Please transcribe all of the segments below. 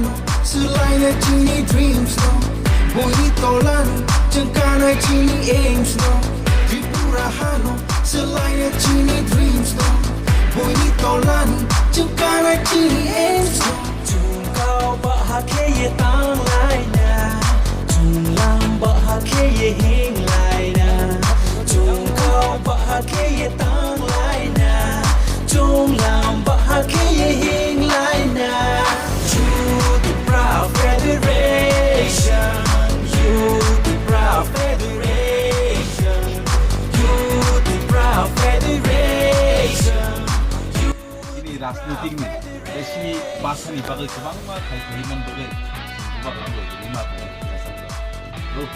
Hano, selain Chini dreams no. Bonito lanu, jengkana Chini aims no. Bru-Haa no, selain Chini dreams no. Bonito lanu, jengkana Chini aims no. Chung kau bahake ye tang lai na, chung lam bahake ye hing lai na, chung kau bahake ye tang lai na, chung lam bahake ye hing lai na. Tiprasa Federation, Tiprasa Federation, Tiprasa Federation. Ini राजनीतिक nih, ऐसी bahasa nih bagai kebang mah kayak kiriman bagai, bubagra bagai kiriman bagai biasa loh.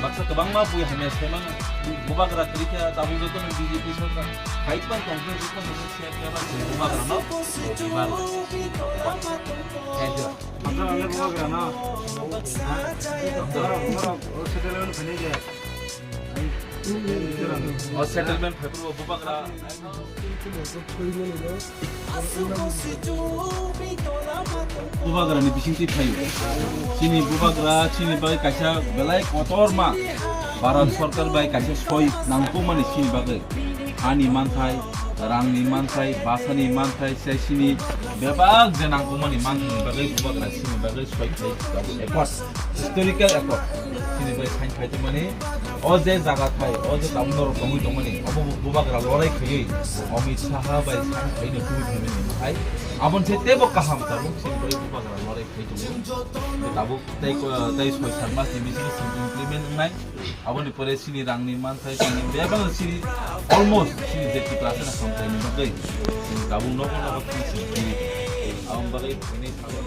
Baksa kebang mah punya hanya memang bubagra ketika tabung itu nih BJP सरकार, kaitan kampanye itu masih siapa bubagra no, bubagra. Ada. Masa ada bubagra na, orang setelah itu balik ya. और settlement है तो बुबाग्रा बुबाग्रा नि बिसिंति थायो चिनी बुबाग्रा चिनी bye Kasa बेलाय Qatar मा भारत सरकार बाय कासा सय नांगौ माने चिनी बागै हानि मानथाय रांनि मानथाय भाषानि मानथाय सेसिनि बेबाग जे नांगौ माने मानथाय बागै बुबाग्रा चिनी बागै सय थायो एकर्ड हिस्टोरिकल एकर्ड चिनी बाय साइन थायो माने अजे जागा थाय अजे दामनर दङै दङनि अब बुबाग्रा लराय खयै अमित शाह बाय साइन थायनो कुइ फेमिलि थाय आबन से तेबो काहाम ताबो चिनी बाय बुबाग्रा लराय खयै दङ ताबो तै सय सात मास मिसिं इमप्लिमेन्ट नाय आबनि परे सिनि रांनि मानथाय सिनि बेबाग सिनि अलमोस्ट सिनि जे तिप्रासा ना कम्पानि बागै ताबो नगो सिनि आबन बागै फैनाय थागो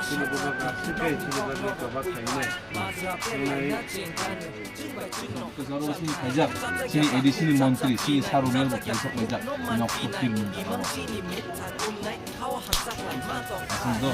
Sini bubagra sikai sini bagai kabak kainai. Kesaro sini kajak, sini edisi ni menteri, sini sarunel bukan sok kajak, nak Kokpir ni. Asal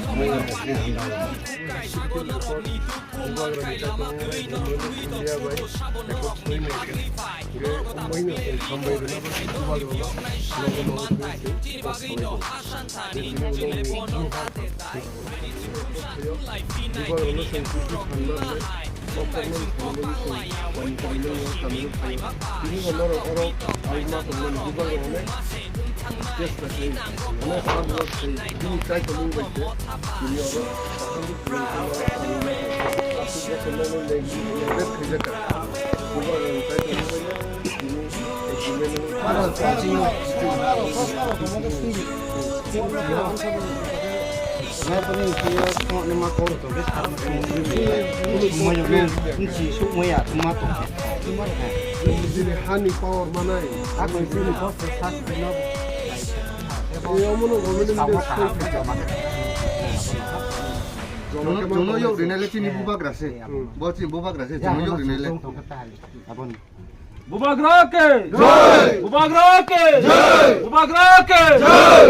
Hani power mana? Aku sini kos sas benar. Jono yuk dinilai sini bubagra sih. Buat sini bubagra sih. Jono yuk dinilai. बुबाग्रा के जय बुबाग्रा के जय बुबाग्रा के जय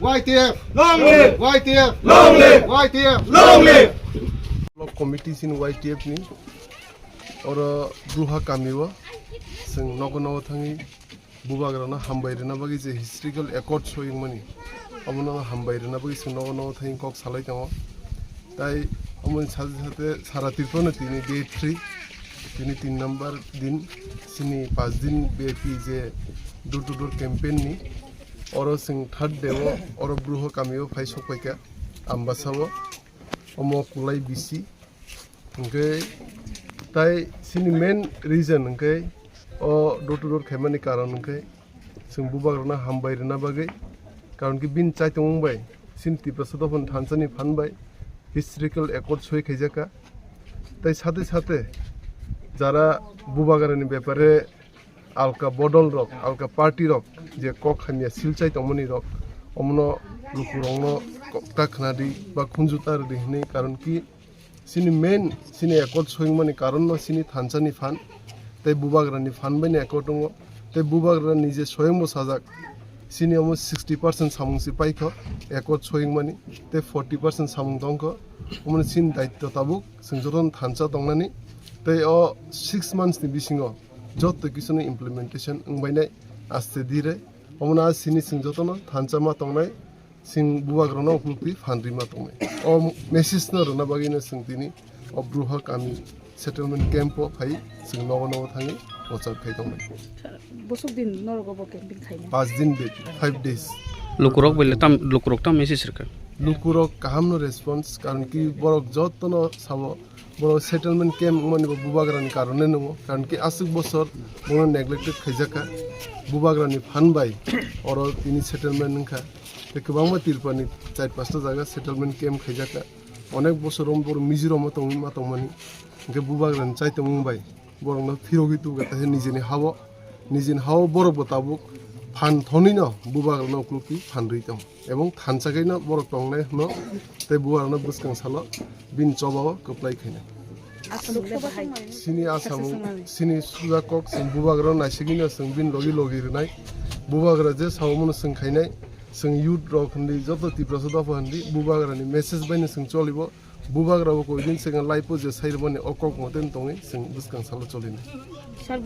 YTF long live YTF long live YTF long live committee sin YTF ni और Bru-Haa Kamio जों नगनाव थाङि बुबाग्राना हामबायरना बागै जे historical accord सयिं मानि अमनो हामबायरना बागै जों नगनाव थाङि कक सालाय दङ ताई अमन साथे साथे सारा तिरपन तिनि डे 3 तिनि 3 नम्बर दिन सिनि 5 दिन बेपि जे डोर टू डोर कैंपेन नि और जों थर्ड डे और Bru-Haa Kamio Phaikha Ambassa Amo कुलाय बिसि ओंके ताई सिनि मेन रीजन ओंके ओ डोर टू डोर खायमानि कारण ओंके जों बुबाग्राना हामबायरना बागै कारण कि बिन चाइतंबाय सिन तिप्रासा दफन थानसानि फानबाय हिस्टोरिकल एकर्ड सय खायजाका ताई साथे साथे যারা বুবাগ্রানি ব্যাপারে আলকা বদল রক আলকা পার্টি রক যে কক খানিয়া সিলচাই তমনি রক অমন লুকু রং কক্তা খানাদি বা খুঞ্জুতার দিহনি কারণ কি সিনি মেন সিনি একট সহিংমানি কারণ ন সিনি থানসানি ফান তাই বুবাগ্রানি ফান বাইনি একট দङ তাই বুবাগ্রানি যে স্বয়ংবো সাজাক সিনি অমো 60% সামুংসি পাইখ একট সহিংমানি তাই 40% সামুং দংখ অমন সিন দায়িত্ব তাবুক जों जतन थानसा दंनानि tai o 6 months ni bisingo jot kisu ni implementation ngbainai aste dire omna sini sing jotono thanchama tongnai sing Bubagra no kulpi phanri ma tongnai o message no rona bagina sing tini o Bru-Haa kami settlement camp o phai sing nogo thangi ochak khai tongnai বসুক দিন নরগব camping খাইনা 5 दिन 5 days lukurok bele tam lukurok tam message sirka lukurok kaham no response karon ki borok jotono sabo boro settlement camp mani Bubagra ni karone no karon ki asuk bosor bono neglected khaijaka Bubagra ni phanbai oro tini settlement nka te kubangma tirpani 4-5 জায়গা settlement camp khaijaka onek bosor bor mizoram tongmani ke Bubagra ni chaite mumbai borong no phirogi tu gata nijini hawo borok botabuk fun ধনী ন Bubagra no kluki fun Ritam এবং থানসাকাই ন বড় টংনাই ন তে Bubagra no বুসকাং সাল বিন চবাও কপ্লাই খাইনা সিনি আসাম সিনি সুজা কক সিং Bubagra নাইসিগিনা সিং বিন লগি রনাই Bubagra যে সাवमन সিং খাইনাই সিং ইউথ রকন্দি যত Tiprasa দফা হন্দি Bubagra ni মেসেজ বাইনে সিং চলিব Bubagra ko din sing laipo je sairmani okok moten tongi sing buskang salo cholina sir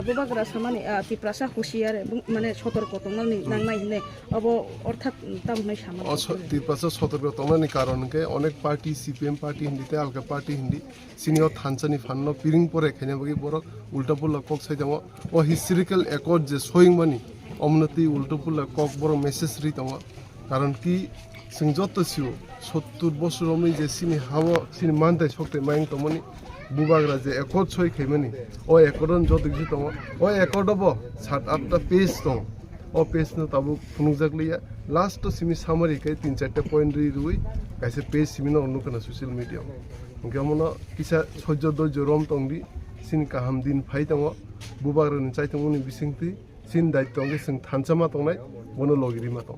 Bubagra samani Tiprasa হুশিয়ার মানে সতর্ক তংনানি নাংনাই নে অব অর্থাৎ তামনাই সামান Tiprasa সতর্ক তংনানি কারণকে অনেক পার্টি সিপিএম পার্টি হিন্দিতে আলকা পার্টি হিন্দি সিনিয়র থানসানি ফান্ন পিরিং পরে খাইনা বগি বরক উল্টা পুল্লা কক সাইদাম ও হিস্ট্রিক্যাল একর্ড যে সোয়িং মানি অমনতি উল্টা পুল্লা কক বড় মেসেজ রি তং কারণ কি সিং যত সিও 70 বছর অমনি যে সিনি হাওয়া সিনি মানতাই সকতে মাইং তমনি Bubagra যে একর্ড সই খাইমানি ও একর্ডন যত কিছু তম ও একর্ড হব 7-8টা পেজ তং ও পেজ ন তাবু ফুনুকজাকলিয়া লাস্ট তো সিমি সামারি কে 3-4টা পয়েন্ট রুই কাইসে পেজ সিমি ন অনুকনা সোশ্যাল মিডিয়া গমন কিসা সহ্য দর্য রম তংদি সিনি কাহাম দিন ফাই তং Bubagra ni চাইতমনি বিসিংতি সিন দায়িত্ব অঙ্গে সিং থানচামা তংনাই বনো লগিরিমা তং